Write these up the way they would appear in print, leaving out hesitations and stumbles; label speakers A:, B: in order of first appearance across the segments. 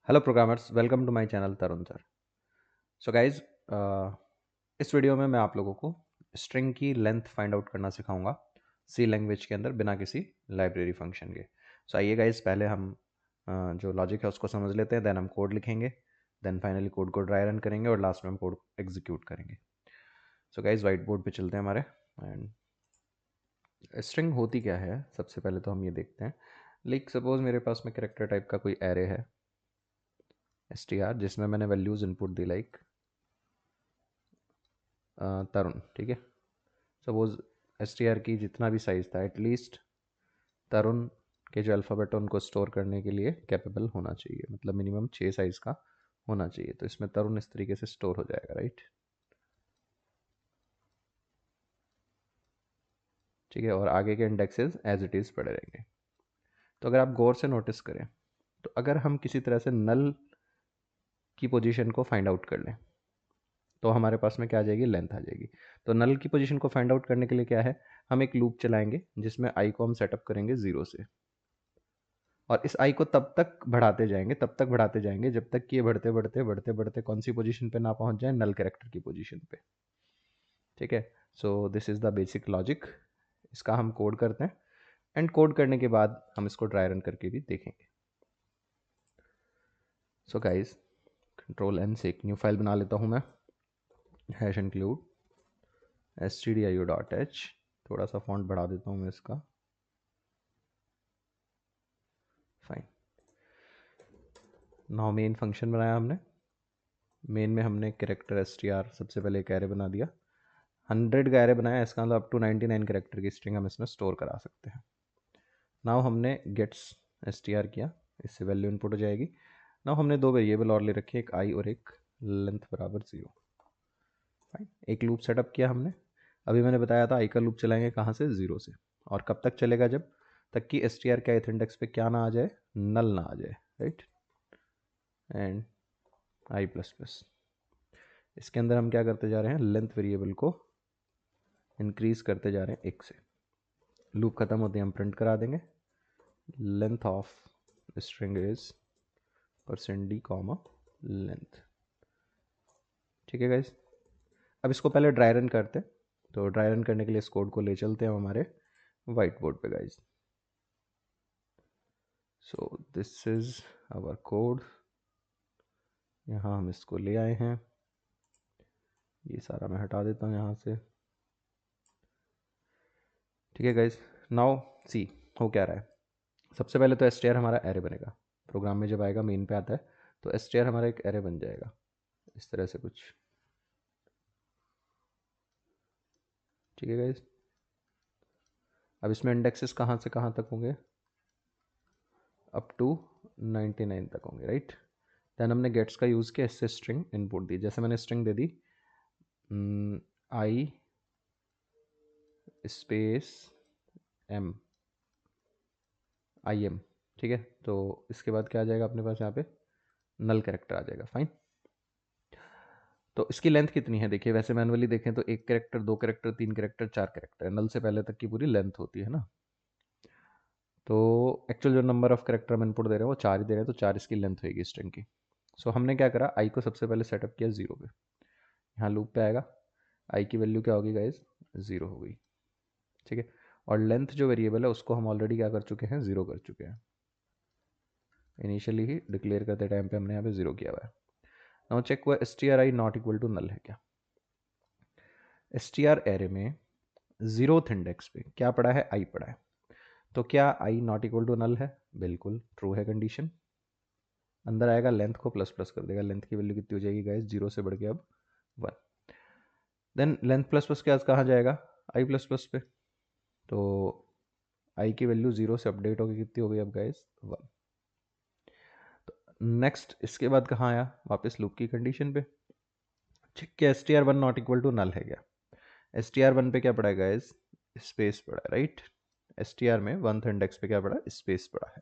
A: Hello programmers, welcome to my channel Tarun sir. So guys, इस video में मैं आप लोगों को स्ट्रिंग की लेंथ फाइंड आउट करना सिखाऊंगा सी लैंग्वेज के अंदर बिना किसी लाइब्रेरी फंक्शन के। सो आइए गाइज, पहले हम जो लॉजिक है उसको समझ लेते हैं, देन हम कोड लिखेंगे, देन फाइनली कोड को ड्राई रन करेंगे और लास्ट में हम कोड एग्जीक्यूट करेंगे। सो गाइज, वाइट बोर्ड पे चलते हैं हमारे। एंड स्ट्रिंग होती क्या है, सबसे पहले तो हम ये देखते हैं। लाइक सपोज मेरे पास में कैरेक्टर टाइप का कोई एरे है str, जिसमें मैंने वैल्यूज इनपुट दी लाइक तरुण, ठीक है। सपोज str की जितना भी साइज था, एटलीस्ट तरुण के जो अल्फ़ाबेट है उनको स्टोर करने के लिए कैपेबल होना चाहिए, मतलब मिनिमम 6 साइज का होना चाहिए। तो इसमें तरुण इस तरीके से स्टोर हो जाएगा, राइट। ठीक है, और आगे के इंडेक्सेस एज इट इज़ पड़े रहेंगे। तो अगर आप गौर से नोटिस करें, तो अगर हम किसी तरह से नल की पोजीशन को फाइंड आउट कर लें तो हमारे पास में क्या आ जाएगी, लेंथ आ जाएगी। तो नल की पोजीशन को फाइंड आउट करने के लिए क्या है, हम एक लूप चलाएंगे जिसमें आई को हम सेटअप करेंगे 0 से, और इस आई को तब तक बढ़ाते जाएंगे जब तक कि ये बढ़ते बढ़ते बढ़ते बढ़ते कौन सी पोजीशन पे ना पहुंच जाए, नल कैरेक्टर की पोजीशन पे। ठीक है, सो this is the basic logic. इसका हम कोड करते हैं, एंड कोड करने के बाद हम इसको ड्राई रन करके भी देखेंगे। सो गाइज, कंट्रोल एन से एक न्यू फाइल बना लेता हूं मैं, हैश इंक्लूड stdio.h। थोड़ा सा फॉन्ट बढ़ा देता हूं मैं इसका, फाइन। नाउ मेन फंक्शन बनाया हमने। मेन में हमने कैरेक्टर str सबसे पहले एक एरे बना दिया, 100 का एरे बनाया, इसका मतलब अप टू 99 कैरेक्टर की स्ट्रिंग हम इसमें स्टोर करा सकते हैं। नाउ हमने गेट्स str किया, इससे वैल्यू इनपुट हो जाएगी। नाउ हमने दो वेरिएबल और ले रखे, एक आई और एक लेंथ बराबर 0। फाइन, एक लूप सेटअप किया हमने। अभी मैंने बताया था आई का लूप चलाएंगे कहाँ से, 0 से, और कब तक चलेगा, जब तक कि str के ith इंडेक्स पे क्या ना आ जाए, नल ना आ जाए, right. And I plus plus, इसके अंदर हम क्या करते जा रहे हैं, लेंथ वेरिएबल को इंक्रीज करते जा रहे हैं 1 से। लूप खत्म होते ही हम प्रिंट करा देंगे, length of string is %d comma length. ठीक है गाइज, अब इसको पहले ड्राई रन करते हैं। तो ड्राई रन करने के लिए इस कोड को ले चलते हैं हमारे वाइट बोर्ड पे guys. So this is our code, यहाँ हम इसको ले आए हैं, ये सारा मैं हटा देता हूँ यहाँ से। ठीक है गाइज, नाउ सी हो क्या रहा है। सबसे पहले तो str हमारा एरे बनेगा, प्रोग्राम में जब आएगा मेन पे आता है तो str हमारा एक एरे बन जाएगा इस तरह से कुछ। ठीक है गाइज, अब इसमें इंडेक्सेस कहाँ से कहाँ तक होंगे, अप टू 99 तक होंगे, राइट। देन हमने गेट्स का यूज़ किया, इससे स्ट्रिंग इनपुट दी। जैसे मैंने स्ट्रिंग दे दी I space am, I am, ठीक है। तो इसके बाद क्या आ जाएगा अपने पास, यहाँ पे नल कैरेक्टर आ जाएगा, फाइन। तो इसकी लेंथ कितनी है, देखिए वैसे मैनुअली देखें तो 1 कैरेक्टर, 2 कैरेक्टर, 3 कैरेक्टर, 4 कैरेक्टर, नल से पहले तक की पूरी लेंथ होती है ना। तो एक्चुअल जो नंबर ऑफ कैरेक्टर हम इनपुट दे रहे हैं वो 4 ही दे रहे हैं, तो 4 इसकी लेंथ होगी स्ट्रिंग की। सो हमने क्या करा, आई को सबसे पहले सेटअप किया 0 पे, यहाँ लूप पे आएगा, आई की वैल्यू क्या होगी गाइज, 0 हो गई। ठीक है, और लेंथ जो वेरिएबल है उसको हम ऑलरेडी क्या कर चुके हैं, 0 कर चुके हैं। इनिशियली ही डिक्लेयर करते टाइम पे हमने यहाँ पे 0 किया हुआ है। नाउ चेक हुआ str not equal to null है क्या। str एरे में 0th इंडेक्स पे क्या पड़ा है, आई पड़ा है। तो क्या आई नॉट इक्वल टू नल है, बिल्कुल ट्रू है कंडीशन। अंदर आएगा, लेंथ को प्लस प्लस कर देगा, लेंथ की वैल्यू कितनी हो जाएगी गाइस, 0 से बढ़ के अब 1। देन लेंथ प्लस प्लस के आज कहाँ जाएगा, आई प्लस प्लस पे। तो आई की वैल्यू 0 से अपडेट होगी, कितनी हो गई अब गाइस, 1। तो नेक्स्ट इसके बाद कहाँ आया, वापस लूप की कंडीशन पे। ठीक, क्या str1 not equal to null है क्या। str1 पे क्या पड़ा है गाइस, स्पेस पड़ा है, राइट। str में 1th इंडेक्स पे क्या पड़ा है, स्पेस पड़ा है।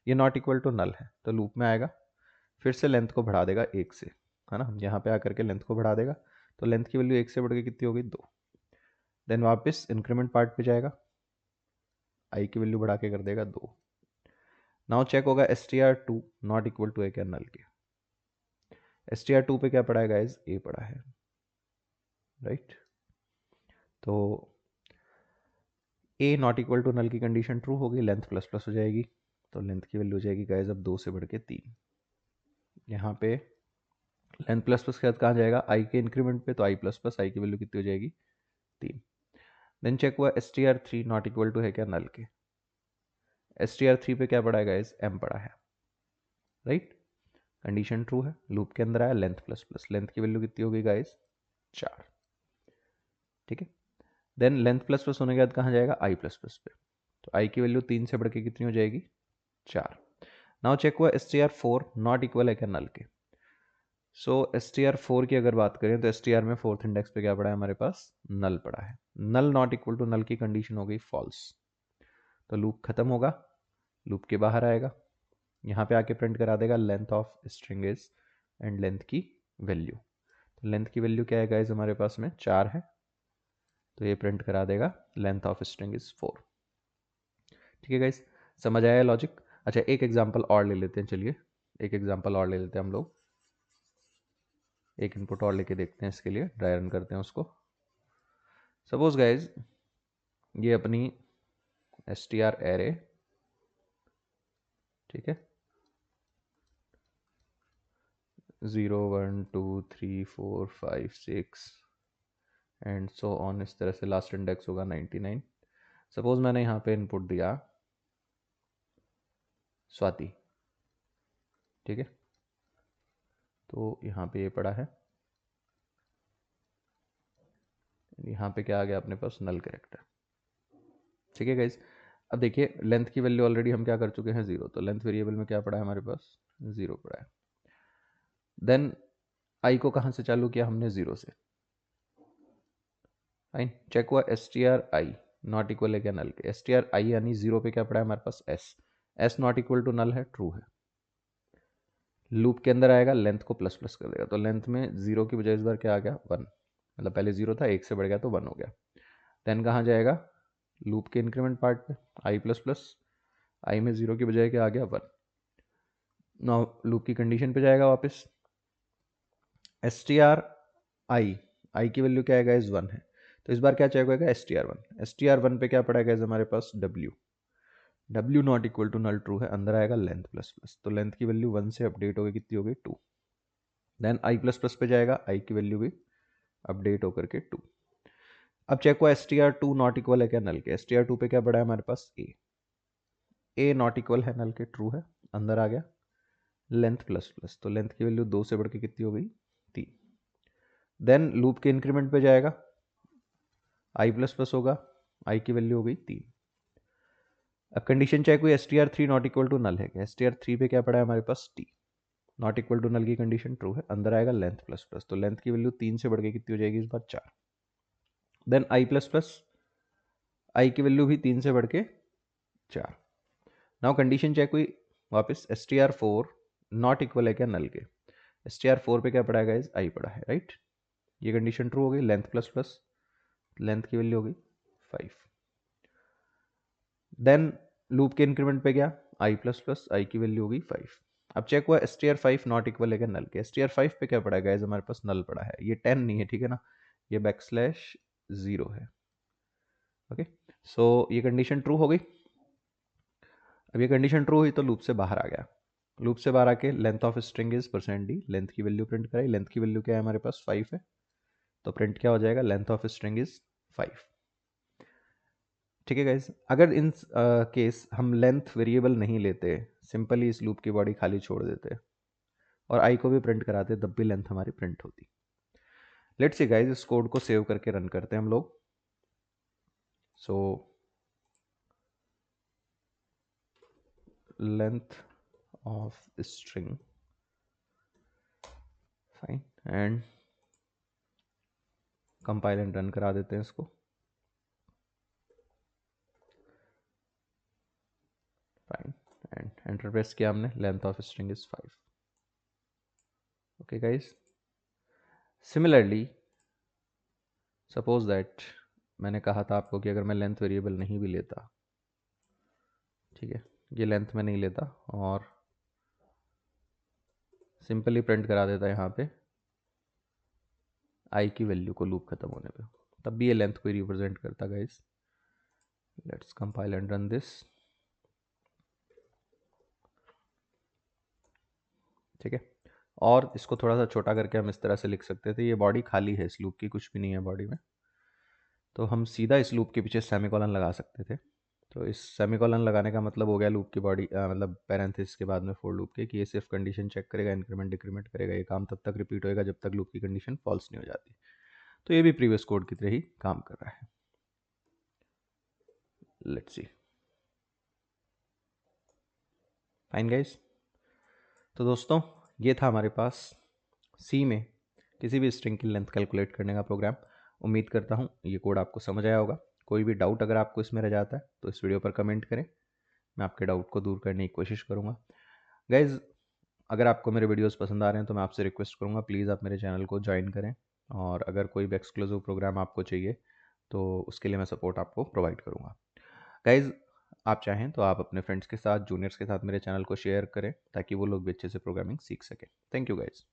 A: ये नॉट इक्वल टू नल है, तो लूप में आएगा, फिर से लेंथ को बढ़ा देगा 1 से, है ना। यहाँ पे आकर के लेंथ को बढ़ा देगा, तो लेंथ की वैल्यू 1 से बढ़ के कितनी हो गई, 2। देन वापस इंक्रीमेंट पार्ट पे जाएगा, आई की वैल्यू बढ़ा के कर देगा 2। नाउ चेक होगा str2 नॉट इक्वल टू है क्या नल के। str2 पे क्या पड़ा है गाइज, a पड़ा है, राइट। तो a not equal to null की कंडीशन ट्रू होगी, लेंथ प्लस प्लस हो जाएगी, तो लेंथ की वैल्यू हो जाएगी गाइज अब 2 से बढ़ के 3। यहाँ पे लेंथ प्लस प्लस के बाद कहाँ जाएगा, i के इंक्रीमेंट पे, तो i प्लस प्लस i की वैल्यू कितनी हो जाएगी 3। देन चेक हुआ str3 नॉट इक्वल टू है क्या नल के। str3 पे क्या पड़ा है गाइज, m पड़ा है, राइट। कंडीशन ट्रू है, लूप के अंदर आया लेंथ प्लस प्लस, लेंथ की वैल्यू कितनी होगी गाइज 4, ठीक है। देन लेंथ प्लस प्लस होने के बाद कहाँ जाएगा, i प्लस प्लस पे, तो i की वैल्यू 3 से बढ़ के कितनी हो जाएगी 4। नाउ चेक हुआ str4 नॉट इक्वल है क्या नल के। सो str4 की अगर बात करें तो str में फोर्थ इंडेक्स पे क्या पड़ा है हमारे पास, नल पड़ा है। नल नॉट इक्वल टू नल की कंडीशन हो गई फॉल्स, तो लूप खत्म होगा, लूप के बाहर आएगा, यहाँ पे आके प्रिंट करा देगा length of string is and length की वैल्यू। तो लेंथ की वैल्यू क्या है गाइज हमारे पास में 4 है, तो ये प्रिंट करा देगा लेंथ ऑफ स्ट्रिंग इज 4। ठीक है गाइज, समझ आया लॉजिक। अच्छा एक एग्जांपल और ले लेते हैं, चलिए एक एग्जांपल और ले लेते हैं हम लोग, एक इनपुट और लेके देखते हैं, इसके लिए ड्राई रन करते हैं उसको। सपोज गाइज ये अपनी str एरे, ठीक है, 0 1 2 3 4 5 6 एंड सो ऑन, इस तरह से लास्ट इंडेक्स होगा 99। सपोज मैंने यहाँ पे इनपुट दिया स्वाति, ठीक है, तो यहाँ पे ये पड़ा है, यहाँ पे क्या आ गया अपने पास, नल कैरेक्टर। ठीक है गाइज, अब देखिए लेंथ की वैल्यू ऑलरेडी हम क्या कर चुके हैं 0, तो लेंथ वेरिएबल में क्या पड़ा है हमारे पास 0 पड़ा है। देन आई को कहाँ से चालू किया हमने 0 से, फाइन। चेक हुआ str i नॉट इक्वल है क्या नल के, str i यानी 0 पे क्या पड़ा है हमारे पास s not equal to null है, ट्रू है। लूप के अंदर आएगा, लेंथ को प्लस प्लस कर देगा, तो लेंथ में 0 की बजाय इस बार क्या आ गया 1, मतलब पहले 0 था, 1 से बढ़ गया तो 1 हो गया। देन कहाँ जाएगा, लूप के इंक्रीमेंट पार्ट पे, i प्लस प्लस, आई में 0 की बजाय क्या आ गया 1। नाउ लूप की कंडीशन पे जाएगा वापस, str i की वैल्यू क्या है गाइस 1 है, तो इस बार क्या चेक होगा str1 पे क्या पड़ा है गाइस हमारे पास w not equal to null, true है, अंदर आएगा लेंथ प्लस प्लस, तो लेंथ की वैल्यू 1 से अपडेट होगी, कितनी हो गई 2। देन i प्लस प्लस पे जाएगा, i की वैल्यू भी अपडेट होकर के 2। अब चेक हुआ str2 नॉट इक्वल है क्या नल के, str2 पे क्या पड़ा है हमारे पास a नॉट इक्वल है नल के, ट्रू है, अंदर आ गया लेंथ प्लस प्लस, तो लेंथ की वैल्यू 2 से बढ़ के कितनी हो गई 3। देन लूप के इंक्रीमेंट पे जाएगा, i प्लस प्लस होगा, i की वैल्यू हो गई 3। अब कंडीशन चेक हुई str3 not equal to null है क्या, str3 पे क्या पड़ा है हमारे पास t not equal to null की कंडीशन ट्रू है, अंदर आएगा लेंथ प्लस प्लस, तो लेंथ की वैल्यू 3 से बढ़ के कितनी हो जाएगी इस बार 4। Then i plus plus, i की वैल्यू भी 3 से बढ़ के 4। नाउ कंडीशन चेक हुई वापस, str4 नॉट इक्वल है क्या नल के, str4 पे क्या पड़ा है गाइस, i पड़ा है, राइट। ये कंडीशन ट्रू हो गई, लेंथ प्लस प्लस, लेंथ की वैल्यू हो गई 5। देन लूप के इंक्रीमेंट पे गया, i प्लस प्लस, i की वैल्यू हो गई 5। अब चेक हुआ str5 नॉट इक्वल है क्या नल के, str5 पे क्या पड़ा है गाइस हमारे पास नल पड़ा है, ये 10 नहीं है, ठीक है ना, ये \0 है, ओके। सो ये कंडीशन ट्रू हो गई। अब ये कंडीशन ट्रू हुई तो लूप से बाहर आ गया, लूप से बाहर आके length of string is %d, length की वैल्यू प्रिंट कराई, लेंथ की वैल्यू क्या है हमारे पास 5 है, तो प्रिंट क्या हो जाएगा, लेंथ ऑफ स्ट्रिंग इज 5। ठीक है गाइज, अगर इन केस हम लेंथ वेरिएबल नहीं लेते, सिंपली इस लूप की बॉडी खाली छोड़ देते और आई को भी प्रिंट कराते, तब भी लेंथ हमारी प्रिंट होती। लेट्स सी गाइज, इस कोड को सेव करके रन करते हैं हम लोग। So length of string, fine, and compile and run करा देते हैं इसको। फाइन, एंड एंटर प्रेस किया हमने, length of string is 5। Okay guys, similarly suppose that मैंने कहा था आपको कि अगर मैं लेंथ वेरिएबल नहीं भी लेता, ठीक है, ये लेंथ में नहीं लेता और सिंपली प्रिंट करा देता यहाँ पे आई की वैल्यू को लूप खत्म होने पे, तब भी ये लेंथ को रिप्रेजेंट करता guys. Let's compile and run this. ठीक है, और इसको थोड़ा सा छोटा करके हम इस तरह से लिख सकते थे, ये बॉडी खाली है, इस लूप की कुछ भी नहीं है बॉडी में, तो हम सीधा इस लूप के पीछे सेमीकोलन लगा सकते थे। तो इस सेमीकोलन लगाने का मतलब हो गया लूप की बॉडी मतलब पैरेंथेसिस के बाद में फॉर लूप के, कि ये सिर्फ कंडीशन चेक करेगा, इंक्रीमेंट डिक्रीमेंट करेगा, ये काम तब तक रिपीट होएगा जब तक लूप की कंडीशन फॉल्स नहीं हो जाती। तो ये भी प्रीवियस कोड की तरह ही काम कर रहा है। Let's see. फाइन गाइस, तो दोस्तों ये था हमारे पास सी में किसी भी स्ट्रिंग की लेंथ कैलकुलेट करने का प्रोग्राम। उम्मीद करता हूँ ये कोड आपको समझ आया होगा। कोई भी डाउट अगर आपको इसमें रह जाता है तो इस वीडियो पर कमेंट करें, मैं आपके डाउट को दूर करने की कोशिश करूँगा। गाइज़, अगर आपको मेरे वीडियोस पसंद आ रहे हैं तो मैं आपसे रिक्वेस्ट करूँगा प्लीज़ आप मेरे चैनल को ज्वाइन करें, और अगर कोई भी एक्सक्लूसिव प्रोग्राम आपको चाहिए तो उसके लिए मैं सपोर्ट आपको प्रोवाइड करूँगा। गाइज़, आप चाहें तो आप अपने फ्रेंड्स के साथ, जूनियर्स के साथ मेरे चैनल को शेयर करें ताकि वो लोग भी अच्छे से प्रोग्रामिंग सीख सकें। Thank you guys.